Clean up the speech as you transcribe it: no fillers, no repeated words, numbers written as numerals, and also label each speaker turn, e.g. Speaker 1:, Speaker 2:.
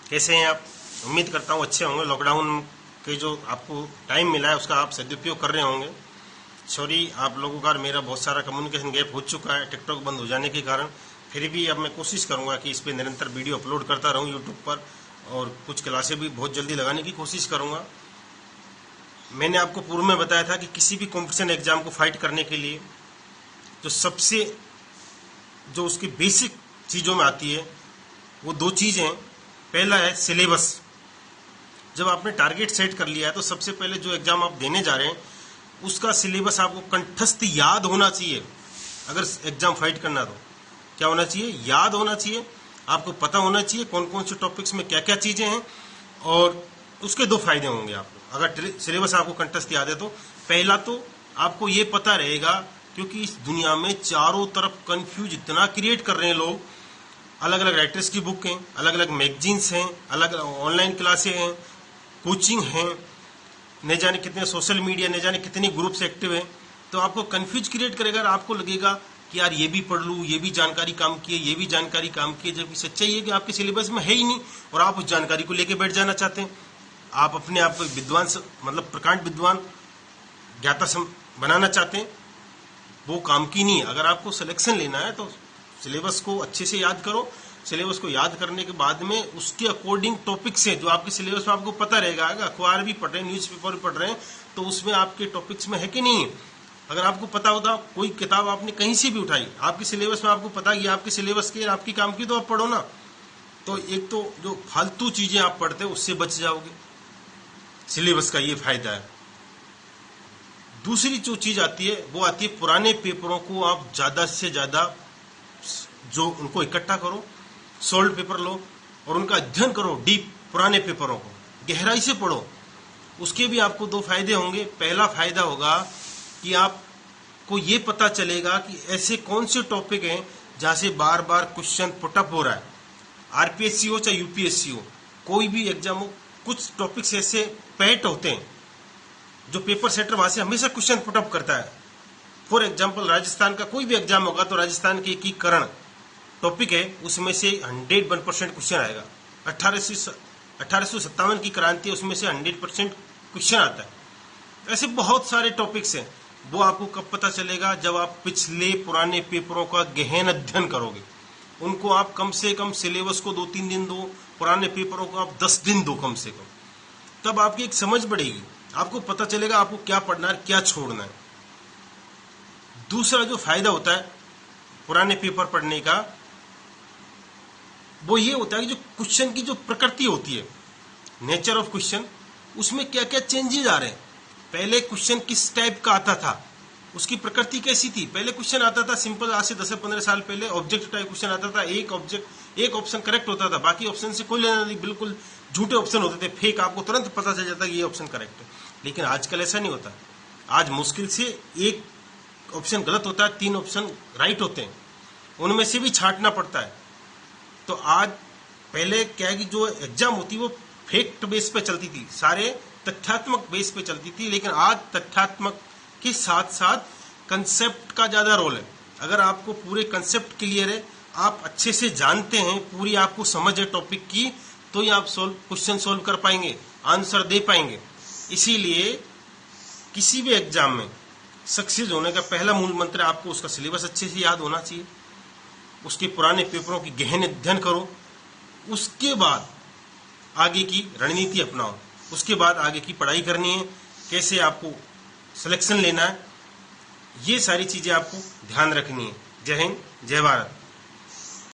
Speaker 1: कैसे हैं आप? उम्मीद करता हूँ अच्छे होंगे। लॉकडाउन के जो आपको टाइम मिला है उसका आप सदुपयोग कर रहे होंगे। सॉरी, आप लोगों का मेरा बहुत सारा कम्युनिकेशन गैप हो चुका है टिकटॉक बंद हो जाने के कारण। फिर भी अब मैं कोशिश करूँगा कि इस पर निरंतर वीडियो अपलोड करता रहूँ यूट्यूब पर, और कुछ क्लासें भी बहुत जल्दी लगाने की कोशिश करूँगा। मैंने आपको पूर्व में बताया था कि किसी भी कॉम्पिटिशन एग्जाम को फाइट करने के लिए जो उसकी बेसिक चीज़ों में आती है वो दो चीज़ें। पहला है सिलेबस। जब आपने टारगेट सेट कर लिया है तो सबसे पहले जो एग्जाम आप देने जा रहे हैं उसका सिलेबस आपको कंठस्थ याद होना चाहिए। अगर एग्जाम फाइट करना तो क्या होना चाहिए? याद होना चाहिए। आपको पता होना चाहिए कौन कौन से टॉपिक्स में क्या क्या चीज़ें हैं, और उसके दो फायदे होंगे आपको। अगर सिलेबस आपको कंठस्थ याद है तो पहला तो आपको ये पता रहेगा, क्योंकि इस दुनिया में चारों तरफ कंफ्यूज इतना क्रिएट कर रहे हैं लोग। अलग अलग राइटर्स की बुक हैं, अलग अलग मैगजीन्स हैं, अलग अलग ऑनलाइन क्लासें हैं, कोचिंग हैं, न जाने कितने सोशल मीडिया, न जाने कितने ग्रुप्स एक्टिव हैं। तो आपको कंफ्यूज क्रिएट करेगा और आपको लगेगा कि यार ये भी पढ़ लूँ, ये भी जानकारी काम की है, ये भी जानकारी काम की है, जबकि सच्चाई है कि आपके सिलेबस में है ही नहीं और आप उस जानकारी को लेकर बैठ जाना चाहते हैं। आप अपने आप को विद्वान, मतलब प्रकांड विद्वान, ज्ञाता बनाना चाहते हैं, वो काम की नहीं है। अगर आपको सिलेक्शन लेना है तो सिलेबस को अच्छे से याद करो। सिलेबस को याद करने के बाद में उसके अकॉर्डिंग टॉपिक से जो आपके सिलेबस में आपको पता रहेगा, अगर अखबार भी पढ़ रहे हैं, न्यूज़पेपर भी पढ़ रहे हैं, तो उसमें आपके टॉपिक्स में है कि नहीं है। अगर आपको पता होता, कोई किताब आपने कहीं से भी उठाई, आपके सिलेबस में आपको पता कि आपके सिलेबस की आपकी काम की, तो आप पढ़ो ना। तो एक तो जो फालतू चीजें आप पढ़ते हो उससे बच जाओगे, सिलेबस का ये फायदा है। दूसरी जो चीज आती है वो आती है पुराने पेपरों को आप ज्यादा से ज्यादा जो उनको इकट्ठा करो, सोल्ड पेपर लो और उनका अध्ययन करो। डीप पुराने पेपरों को गहराई से पढ़ो। उसके भी आपको दो फायदे होंगे। पहला फायदा होगा कि आपको ये पता चलेगा कि ऐसे कौन से टॉपिक हैं जहां से बार बार क्वेश्चन पुटअप हो रहा है। आरपीएससी हो चाहे यूपीएससी हो, कोई भी एग्जाम हो, कुछ टॉपिक्स ऐसे पैट होते हैं जो पेपर सेटर वहां से हमेशा क्वेश्चन पुटअप करता है। फॉर एग्जाम्पल, राजस्थान का कोई भी एग्जाम होगा तो राजस्थान के एकीकरण टॉपिक है, उसमें से 101% क्वेश्चन आएगा। 1857 की क्रांति, उसमें से 100% क्वेश्चन आता है। ऐसे बहुत सारे टॉपिक्स हैं। वो आपको कब पता चलेगा? जब आप पिछले पुराने पेपरों का गहन अध्ययन करोगे। उनको आप कम से कम सिलेबस को 2-3 दिन दो, पुराने पेपरों को आप 10 दिन दो कम से कम। तब आपकी एक समझ बढ़ेगी, आपको पता चलेगा आपको क्या पढ़ना है, क्या छोड़ना है। दूसरा जो फायदा होता है पुराने पेपर पढ़ने का, वो ये होता है कि जो क्वेश्चन की जो प्रकृति होती है, नेचर ऑफ क्वेश्चन, उसमें क्या क्या चेंजेस आ रहे हैं। पहले क्वेश्चन किस टाइप का आता था, उसकी प्रकृति कैसी थी। पहले क्वेश्चन आता था सिंपल, आज से 10 से 15 साल पहले ऑब्जेक्ट टाइप क्वेश्चन आता था। एक ऑप्शन करेक्ट होता था, बाकी ऑप्शन से कोई लेना नहीं, बिल्कुल झूठे ऑप्शन होते थे, फेक। आपको तुरंत पता चल जाता कि ये ऑप्शन करेक्ट है। लेकिन आजकल ऐसा नहीं होता। आज मुश्किल से एक ऑप्शन गलत होता है, 3 ऑप्शन राइट होते हैं, उनमें से भी छांटना पड़ता है। तो आज पहले क्या है कि जो एग्जाम होती वो फैक्ट बेस पे चलती थी, सारे तथ्यात्मक बेस पे चलती थी। लेकिन आज तथ्यात्मक के साथ साथ कंसेप्ट का ज्यादा रोल है। अगर आपको पूरे कंसेप्ट क्लियर है, आप अच्छे से जानते हैं, पूरी आपको समझ है टॉपिक की, तो ही आप क्वेश्चन सोल्व कर पाएंगे, आंसर दे पाएंगे। इसीलिए किसी भी एग्जाम में सक्सेस होने का पहला मूल मंत्र है आपको उसका सिलेबस अच्छे से याद होना चाहिए, उसके पुराने पेपरों की गहन अध्ययन करो, उसके बाद आगे की रणनीति अपनाओ, उसके बाद आगे की पढ़ाई करनी है, कैसे आपको सिलेक्शन लेना है, ये सारी चीजें आपको ध्यान रखनी है। जय हिंद, जय भारत।